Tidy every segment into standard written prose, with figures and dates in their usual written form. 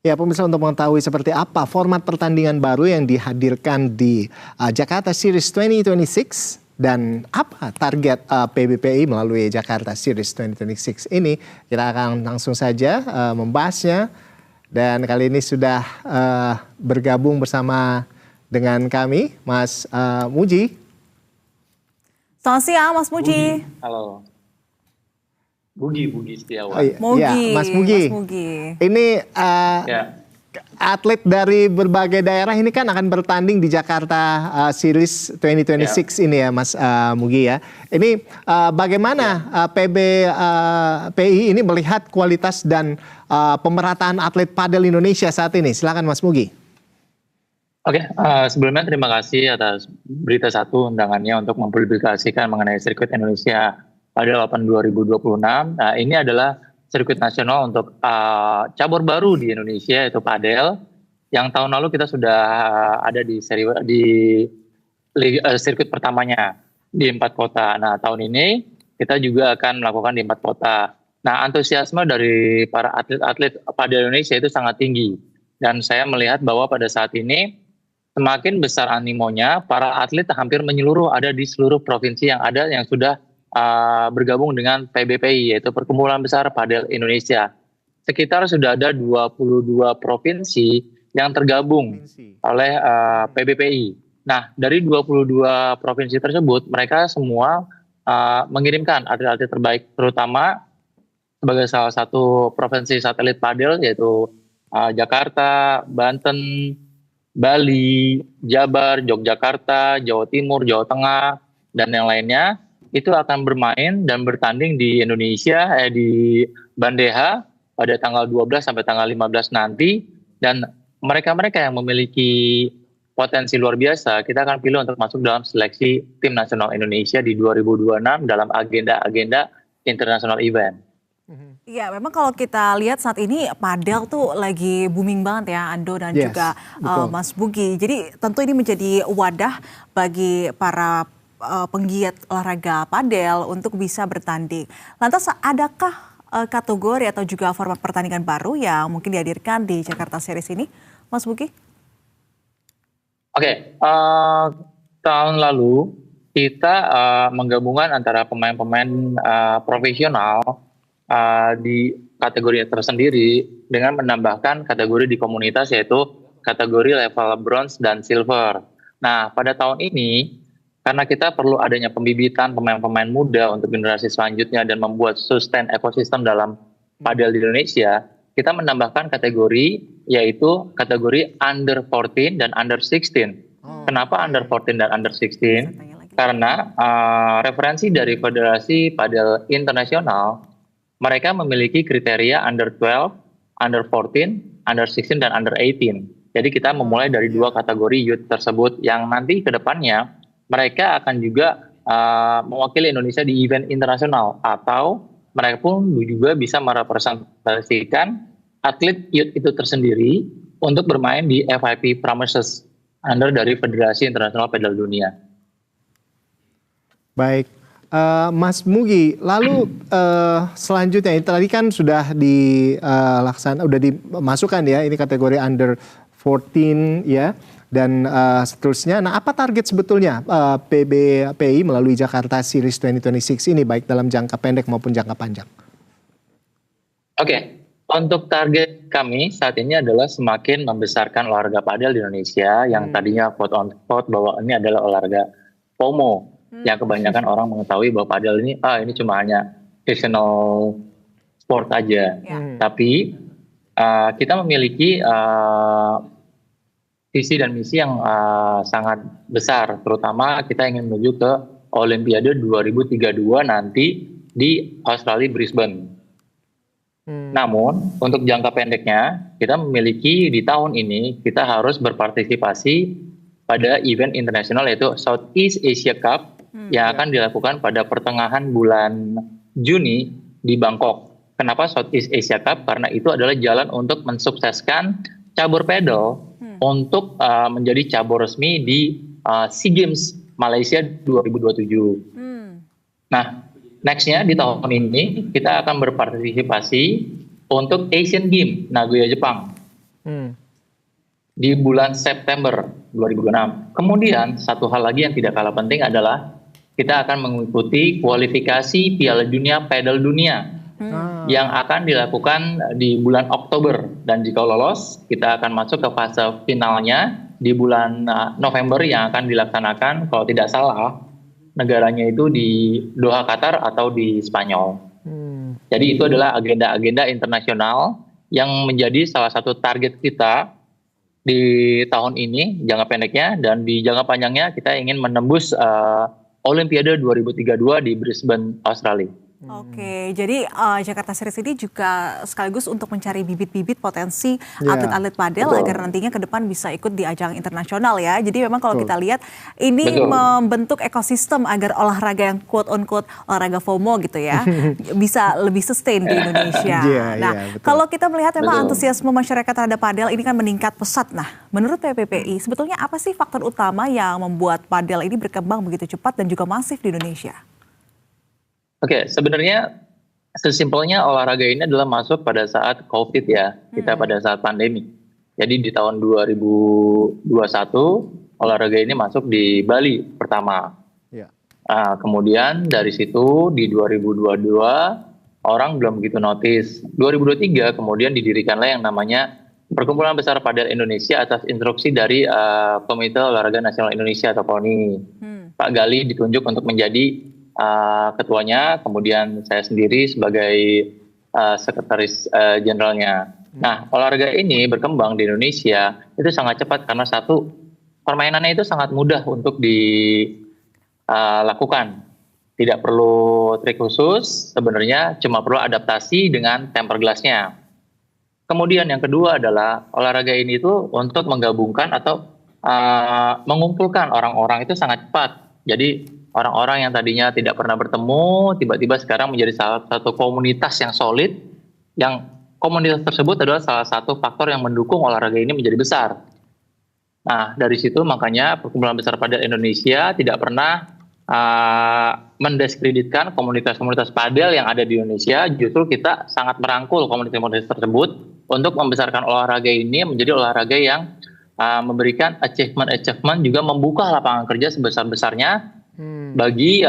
Ya, pemirsa, untuk mengetahui seperti apa format pertandingan baru yang dihadirkan di Jakarta Series 2026 dan apa target PBPI melalui Jakarta Series 2026 ini, kita akan langsung saja membahasnya. Dan kali ini sudah bergabung bersama dengan kami Mas Muji. Selamat siang Mas Muji. Halo. Budi Setiawan. Oh, iya. Mugi, Ya, Mas Mugi. Ini atlet dari berbagai daerah ini kan akan bertanding di Jakarta Series 2026 ini ya, Mas Mugi ya. Ini bagaimana PBPI ini melihat kualitas dan pemerataan atlet padel Indonesia saat ini? Silakan Mas Mugi. Oke, sebelumnya terima kasih atas Berita Satu undangannya untuk mempublikasikan mengenai sirkuit Indonesia Padel Open 2026. Nah, ini adalah sirkuit nasional untuk cabur baru di Indonesia, yaitu padel. Yang tahun lalu kita sudah ada di sirkuit pertamanya di 4 kota. Nah, tahun ini kita juga akan melakukan di 4 kota. Nah, antusiasme dari para atlet-atlet padel Indonesia itu sangat tinggi. Dan saya melihat bahwa pada saat ini semakin besar animonya, para atlet hampir menyeluruh ada di seluruh provinsi yang ada yang sudah bergabung dengan PBPI, yaitu Perkumpulan Besar Padel Indonesia. Sekitar sudah ada 22 provinsi yang tergabung oleh PBPI. Nah, dari 22 provinsi tersebut, mereka semua mengirimkan atlet-atlet terbaik, terutama sebagai salah satu provinsi satelit padel, yaitu Jakarta, Banten, Bali, Jabar, Yogyakarta, Jawa Timur, Jawa Tengah, dan yang lainnya. Itu akan bermain dan bertanding di Indonesia, di Bandeha pada tanggal 12 sampai tanggal 15 nanti. Dan mereka-mereka yang memiliki potensi luar biasa, kita akan pilih untuk masuk dalam seleksi tim nasional Indonesia di 2026 dalam agenda-agenda internasional event. Iya, memang kalau kita lihat saat ini padel tuh lagi booming banget ya, Ando dan juga Mas Bugi. Jadi tentu ini menjadi wadah bagi para penggiat olahraga padel untuk bisa bertanding. Lantas adakah kategori atau juga format pertandingan baru yang mungkin dihadirkan di Jakarta Series ini, Mas Bugi? Oke, tahun lalu kita menggabungkan antara pemain-pemain profesional di kategori tersendiri dengan menambahkan kategori di komunitas, yaitu kategori level bronze dan silver. Nah, pada tahun ini karena kita perlu adanya pembibitan pemain-pemain muda untuk generasi selanjutnya dan membuat sustain ekosistem dalam padel di Indonesia, kita menambahkan kategori, yaitu kategori under 14 dan under 16. Kenapa under 14 dan under 16? Karena referensi dari Federasi Padel Internasional, mereka memiliki kriteria under 12, under 14, under 16, dan under 18. Jadi kita memulai dari 2 kategori youth tersebut yang nanti ke depannya mereka akan juga mewakili Indonesia di event internasional, atau mereka pun juga bisa merepresentasikan atlet youth itu tersendiri untuk bermain di FIP Premises under dari Federasi Internasional Padel Dunia. Baik, Mas Mugi, lalu selanjutnya tadi kan sudah udah dimasukkan ya, ini kategori under 14 ya. Dan seterusnya. Nah, apa target sebetulnya PBPI melalui Jakarta Series 2026 ini, baik dalam jangka pendek maupun jangka panjang? Oke, untuk target kami saat ini adalah semakin membesarkan olahraga padel di Indonesia yang tadinya quote on quote bahwa ini adalah olahraga FOMO, yang kebanyakan orang mengetahui bahwa padel ini cuma hanya seasonal sport aja. Tapi kita memiliki visi dan misi yang sangat besar, terutama kita ingin menuju ke Olimpiade 2032 nanti di Australia, Brisbane. Namun untuk jangka pendeknya kita memiliki di tahun ini kita harus berpartisipasi pada event internasional, yaitu Southeast Asia Cup yang akan dilakukan pada pertengahan bulan Juni di Bangkok. Kenapa Southeast Asia Cup? Karena itu adalah jalan untuk mensukseskan cabur pedal untuk menjadi cabur resmi di SEA Games Malaysia 2027. Nah, nextnya di tahun ini kita akan berpartisipasi untuk Asian Games Nagoya, Jepang. di bulan September 2006. Kemudian satu hal lagi yang tidak kalah penting adalah kita akan mengikuti kualifikasi Piala Dunia Padel Dunia yang akan dilakukan di bulan Oktober, dan jika lolos kita akan masuk ke fase finalnya di bulan November yang akan dilaksanakan kalau tidak salah negaranya itu di Doha, Qatar atau di Spanyol. Jadi itu adalah agenda-agenda internasional yang menjadi salah satu target kita di tahun ini, jangka pendeknya, dan di jangka panjangnya kita ingin menembus Olimpiade 2032 di Brisbane, Australia. Oke, jadi Jakarta Series ini juga sekaligus untuk mencari bibit-bibit potensi atlet-atlet padel agar nantinya ke depan bisa ikut di ajang internasional ya. Jadi memang kalau kita lihat ini membentuk ekosistem agar olahraga yang quote on quote olahraga FOMO gitu ya bisa lebih sustain di Indonesia. Kalau kita melihat memang antusiasme masyarakat terhadap padel ini kan meningkat pesat. Nah, menurut PPPI sebetulnya apa sih faktor utama yang membuat padel ini berkembang begitu cepat dan juga masif di Indonesia? Oke, sebenarnya sesimpelnya olahraga ini adalah masuk pada saat COVID ya, kita pada saat pandemi. Jadi di tahun 2021 olahraga ini masuk di Bali pertama. Kemudian dari situ di 2022 orang belum begitu notice. 2023 kemudian didirikanlah yang namanya Perkumpulan Besar Padel Indonesia atas instruksi dari Komite Olahraga Nasional Indonesia atau KONI. Pak Gali ditunjuk untuk menjadi ketuanya, kemudian saya sendiri sebagai sekretaris jenderalnya. Nah, olahraga ini berkembang di Indonesia itu sangat cepat karena satu, permainannya itu sangat mudah untuk dilakukan. Tidak perlu trik khusus, sebenarnya cuma perlu adaptasi dengan temper glassnya. Kemudian yang kedua adalah olahraga ini itu untuk menggabungkan atau mengumpulkan orang-orang itu sangat cepat. Jadi orang-orang yang tadinya tidak pernah bertemu, tiba-tiba sekarang menjadi salah satu komunitas yang solid, yang komunitas tersebut adalah salah satu faktor yang mendukung olahraga ini menjadi besar. Nah, dari situ makanya Perkumpulan Besar Padel Indonesia tidak pernah mendiskreditkan komunitas-komunitas padel yang ada di Indonesia, justru kita sangat merangkul komunitas-komunitas tersebut untuk membesarkan olahraga ini menjadi olahraga yang memberikan achievement juga membuka lapangan kerja sebesar-besarnya bagi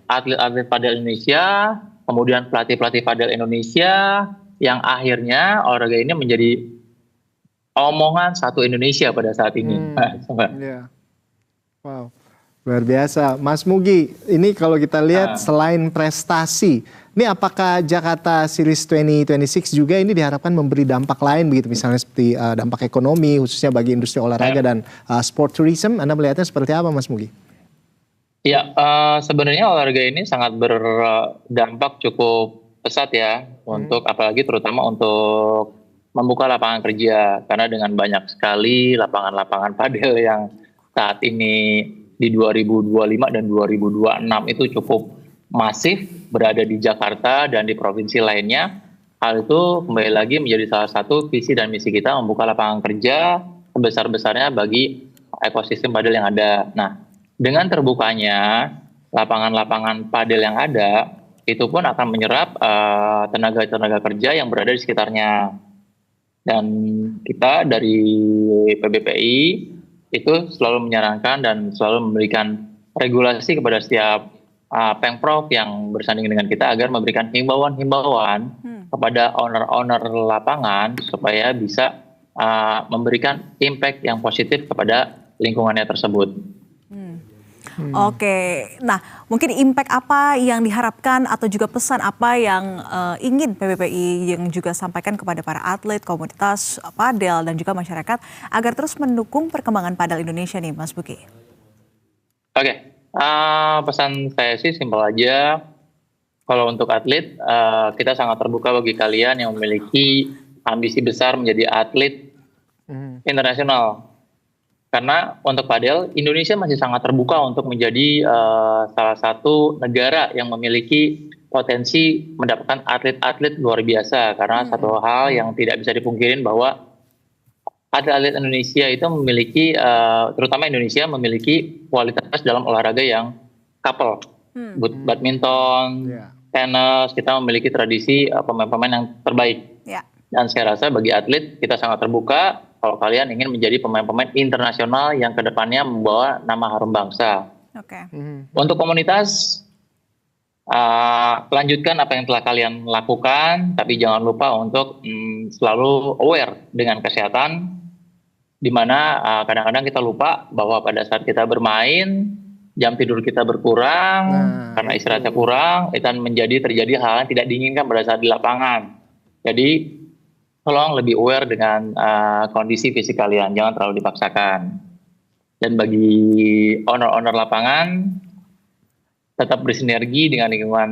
atlet-atlet padel Indonesia, kemudian pelatih-pelatih padel Indonesia, yang akhirnya olahraga ini menjadi omongan satu Indonesia pada saat ini. Wow, luar biasa. Mas Mugi, ini kalau kita lihat selain prestasi, ini apakah Jakarta Series 2026 juga ini diharapkan memberi dampak lain begitu, misalnya seperti dampak ekonomi khususnya bagi industri olahraga dan sport tourism, Anda melihatnya seperti apa Mas Mugi? Ya, sebenarnya olahraga ini sangat berdampak cukup pesat ya, untuk apalagi terutama untuk membuka lapangan kerja, karena dengan banyak sekali lapangan-lapangan padel yang saat ini di 2025 dan 2026 itu cukup masif berada di Jakarta dan di provinsi lainnya. Hal itu kembali lagi menjadi salah satu visi dan misi kita, membuka lapangan kerja sebesar-besarnya bagi ekosistem padel yang ada. Nah, dengan terbukanya lapangan-lapangan padel yang ada, itu pun akan menyerap tenaga-tenaga kerja yang berada di sekitarnya. Dan kita dari PBPI itu selalu menyarankan dan selalu memberikan regulasi kepada setiap Pemprov yang bersanding dengan kita agar memberikan himbauan-himbauan kepada owner-owner lapangan supaya bisa memberikan impact yang positif kepada lingkungannya tersebut. Oke, nah mungkin impact apa yang diharapkan atau juga pesan apa yang ingin PBPI yang juga sampaikan kepada para atlet, komunitas padel dan juga masyarakat agar terus mendukung perkembangan padel Indonesia nih Mas Buki? Oke, pesan saya sih simpel aja. Kalau untuk atlet, kita sangat terbuka bagi kalian yang memiliki ambisi besar menjadi atlet internasional. Karena untuk padel, Indonesia masih sangat terbuka untuk menjadi salah satu negara yang memiliki potensi mendapatkan atlet-atlet luar biasa. Karena satu hal yang tidak bisa dipungkirin bahwa atlet-atlet Indonesia itu memiliki, terutama Indonesia memiliki kualitas dalam olahraga yang couple. Badminton, tenis, kita memiliki tradisi pemain-pemain yang terbaik. Dan saya rasa bagi atlet kita sangat terbuka kalau kalian ingin menjadi pemain-pemain internasional yang kedepannya membawa nama harum bangsa. Oke. Untuk komunitas, lanjutkan apa yang telah kalian lakukan, tapi jangan lupa untuk selalu aware dengan kesehatan, di mana kadang-kadang kita lupa bahwa pada saat kita bermain, jam tidur kita berkurang, karena istirahatnya kurang, itu terjadi hal yang tidak diinginkan pada saat di lapangan. Jadi tolong lebih aware dengan kondisi fisik kalian, jangan terlalu dipaksakan. Dan bagi owner-owner lapangan, tetap bersinergi dengan lingkungan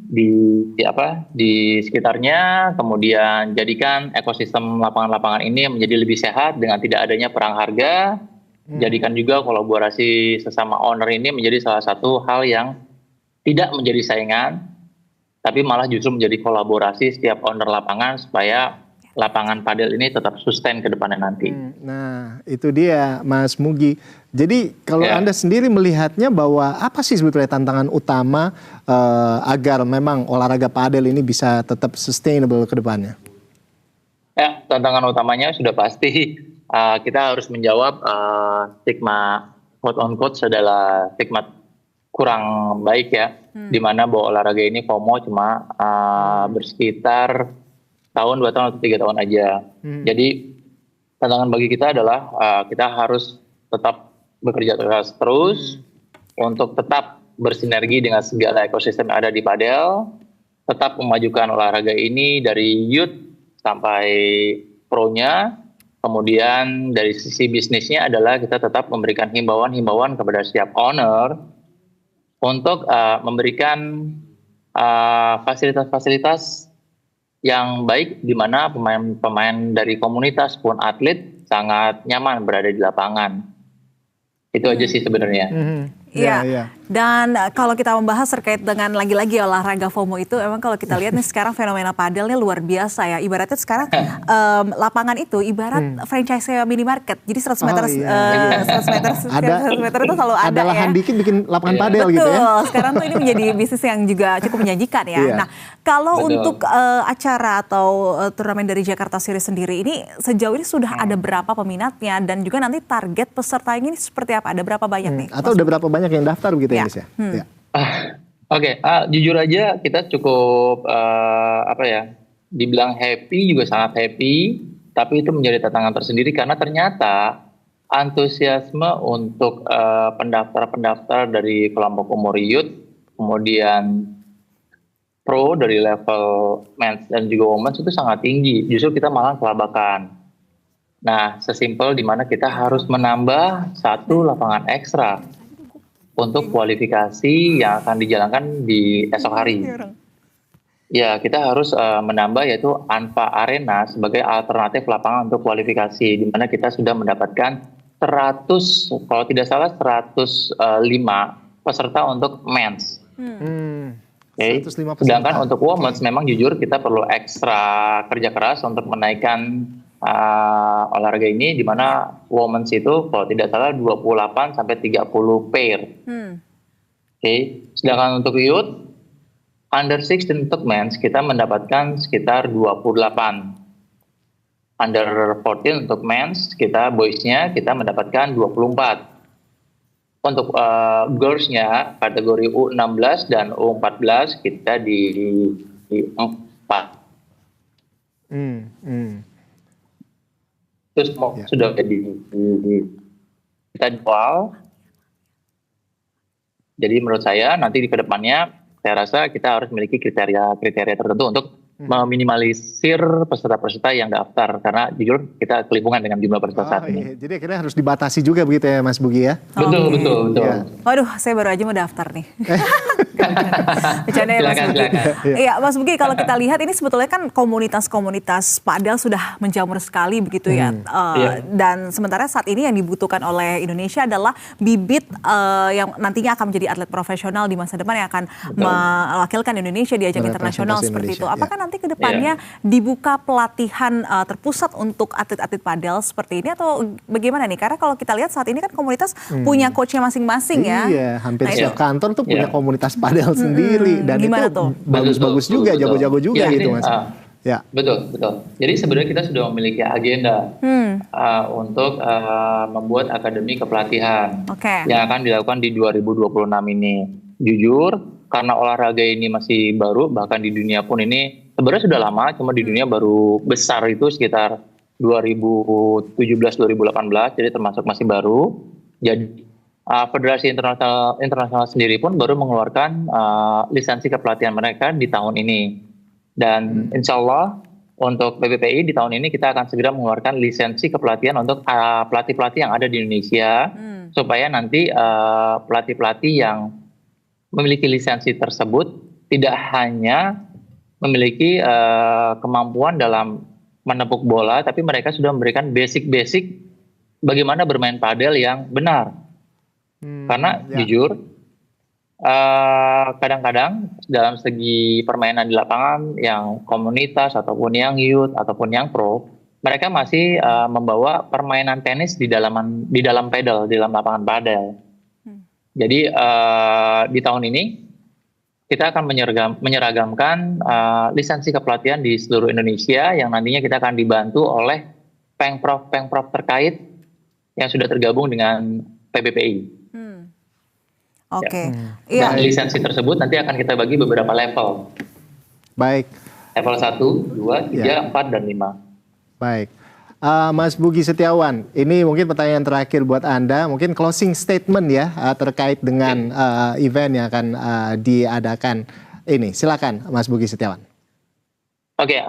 di sekitarnya, kemudian jadikan ekosistem lapangan-lapangan ini menjadi lebih sehat dengan tidak adanya perang harga. Jadikan juga kolaborasi sesama owner ini menjadi salah satu hal yang tidak menjadi saingan, tapi malah justru menjadi kolaborasi setiap owner lapangan supaya lapangan padel ini tetap sustain ke depannya nanti. Nah, itu dia Mas Mugi. Jadi kalau Anda sendiri melihatnya bahwa apa sih sebetulnya tantangan utama agar memang olahraga padel ini bisa tetap sustainable ke depannya? Ya, tantangan utamanya sudah pasti kita harus menjawab stigma quote on quote adalah stigma kurang baik ya, di mana bahwa olahraga ini FOMO cuma bersekitar tahun, 2 tahun, atau 3 tahun aja. Jadi tantangan bagi kita adalah kita harus tetap bekerja keras terus untuk tetap bersinergi dengan segala ekosistem yang ada di padel, tetap memajukan olahraga ini dari youth sampai pro-nya. Kemudian dari sisi bisnisnya adalah kita tetap memberikan himbauan-himbauan kepada setiap owner untuk memberikan fasilitas-fasilitas yang baik, di mana pemain-pemain dari komunitas pun atlet sangat nyaman berada di lapangan. Itu aja sih sebenarnya. Iya. Dan kalau kita membahas terkait dengan lagi-lagi olahraga FOMO itu, emang kalau kita lihat nih sekarang fenomena padelnya luar biasa ya. Ibaratnya sekarang lapangan itu ibarat franchise minimarket. Jadi 100 meter, 100 meter itu selalu ada ya. Lahan dikit bikin lapangan padel gitu ya. Betul. Sekarang tuh ini menjadi bisnis yang juga cukup menjanjikan ya. Nah, kalau untuk acara atau turnamen dari Jakarta Series sendiri ini sejauh ini sudah ada berapa peminatnya dan juga nanti target peserta ini seperti apa? Ada berapa banyak nih? Atau udah berapa banyak yang daftar begitu ya, Mas ya? Oke, jujur aja kita cukup dibilang happy, juga sangat happy, tapi itu menjadi tantangan tersendiri karena ternyata antusiasme untuk pendaftar-pendaftar dari kelompok umur youth, kemudian pro dari level men's dan juga women's itu sangat tinggi. Justru kita malah kelabakan. Nah, sesimpel di mana kita harus menambah 1 lapangan ekstra untuk kualifikasi yang akan dijalankan di esok hari. Ya, kita harus menambah yaitu Anfa Arena sebagai alternatif lapangan untuk kualifikasi, di mana kita sudah mendapatkan 100, kalau tidak salah 105 peserta untuk men's. Okay. Sedangkan untuk women's memang jujur kita perlu ekstra kerja keras untuk menaikkan olahraga ini, di mana women's itu kalau tidak salah 28 sampai 30 pair. Sedangkan untuk youth under 16 untuk men's kita mendapatkan sekitar 28. Under 14 untuk men's kita boysnya kita mendapatkan 24. Untuk girls-nya kategori U16 dan U14 kita di 4. Terus sudah kita jual. Jadi menurut saya nanti di kedepannya saya rasa kita harus memiliki kriteria tertentu untuk meminimalisir peserta-peserta yang daftar, karena jujur kita kelimpungan dengan jumlah peserta saat ini. Jadi akhirnya harus dibatasi juga begitu ya Mas Bugi ya? Betul. Ya. Waduh, saya baru aja mau daftar nih. Bercanda ya Mas Bugi. Iya Mas Bugi, kalau kita lihat ini sebetulnya kan komunitas-komunitas padel sudah menjamur sekali begitu ya. Dan sementara saat ini yang dibutuhkan oleh Indonesia adalah bibit yang nantinya akan menjadi atlet profesional di masa depan yang akan mewakilkan Indonesia di ajang internasional seperti itu. Apakah nanti ke depannya dibuka pelatihan terpusat untuk atlet-atlet padel seperti ini atau bagaimana nih? Karena kalau kita lihat saat ini kan komunitas punya coachnya masing-masing ya. Iya, hampir setiap kantor tuh punya komunitas padel sendiri dan gimana itu bagus-bagus juga, jago-jago juga gitu Mas. Ya. Betul, betul. Jadi sebenarnya kita sudah memiliki agenda untuk membuat akademi kepelatihan yang akan dilakukan di 2026 ini. Jujur, karena olahraga ini masih baru, bahkan di dunia pun ini sebenarnya sudah lama, cuma di dunia baru besar itu sekitar 2017-2018, jadi termasuk masih baru. Jadi Federasi Internasional sendiri pun baru mengeluarkan lisensi kepelatihan mereka di tahun ini. Dan insya Allah untuk PBPI di tahun ini kita akan segera mengeluarkan lisensi kepelatihan untuk pelatih-pelatih yang ada di Indonesia, supaya nanti pelatih-pelatih yang memiliki lisensi tersebut tidak hanya memiliki kemampuan dalam menepuk bola, tapi mereka sudah memberikan basic-basic bagaimana bermain padel yang benar. Karena jujur, kadang-kadang dalam segi permainan di lapangan yang komunitas ataupun yang youth ataupun yang pro, mereka masih membawa permainan tenis di dalam pedal, di dalam lapangan padel. Jadi di tahun ini kita akan menyeragamkan lisensi kepelatihan di seluruh Indonesia yang nantinya kita akan dibantu oleh pengprov terkait yang sudah tergabung dengan PBPI. Oke. Ya. Dan lisensi tersebut nanti akan kita bagi beberapa level. Baik. Level 1, 2, 3, 4, dan 5. Baik. Mas Bugi Setiawan, ini mungkin pertanyaan terakhir buat Anda. Mungkin closing statement ya terkait dengan event yang akan diadakan ini. Silakan Mas Bugi Setiawan. Oke,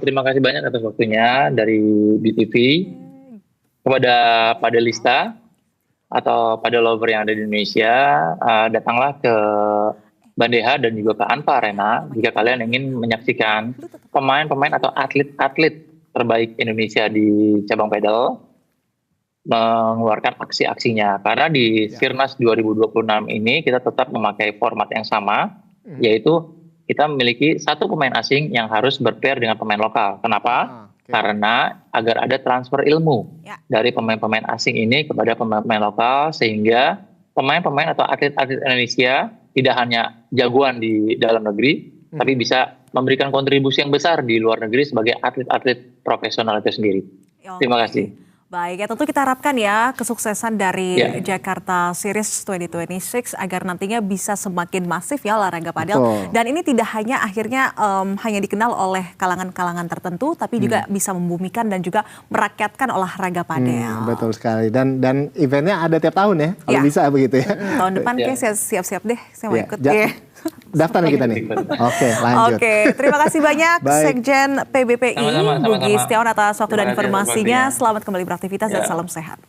terima kasih banyak atas waktunya dari BTV. Kepada padelista atau padel lover yang ada di Indonesia, datanglah ke Bandeha dan juga ke Anpa Arena jika kalian ingin menyaksikan pemain-pemain atau atlet-atlet terbaik Indonesia di cabang pedal mengeluarkan aksi-aksinya. Karena di Sirnas 2026 ini kita tetap memakai format yang sama, yaitu kita memiliki satu pemain asing yang harus berpair dengan pemain lokal. Kenapa? Karena agar ada transfer ilmu dari pemain-pemain asing ini kepada pemain-pemain lokal, sehingga pemain-pemain atau atlet-atlet Indonesia tidak hanya jagoan di dalam negeri, tapi bisa memberikan kontribusi yang besar di luar negeri sebagai atlet-atlet profesional itu sendiri. Terima kasih. Baik, ya tentu kita harapkan ya kesuksesan dari Jakarta Series 2026 agar nantinya bisa semakin masif ya olahraga padel. Dan ini tidak hanya akhirnya hanya dikenal oleh kalangan-kalangan tertentu, tapi juga bisa membumikan dan juga merakyatkan olahraga padel. Betul sekali. Dan eventnya ada tiap tahun ya, kalau bisa begitu ya. Tahun depan kayak siap-siap deh, saya mau ikut. Daftar nih kita nih. Oke, lanjut. Oke, terima kasih banyak Sekjen PBPI Bugi Setiawan atas waktu dan informasinya. Selamat kembali beraktivitas dan salam sehat.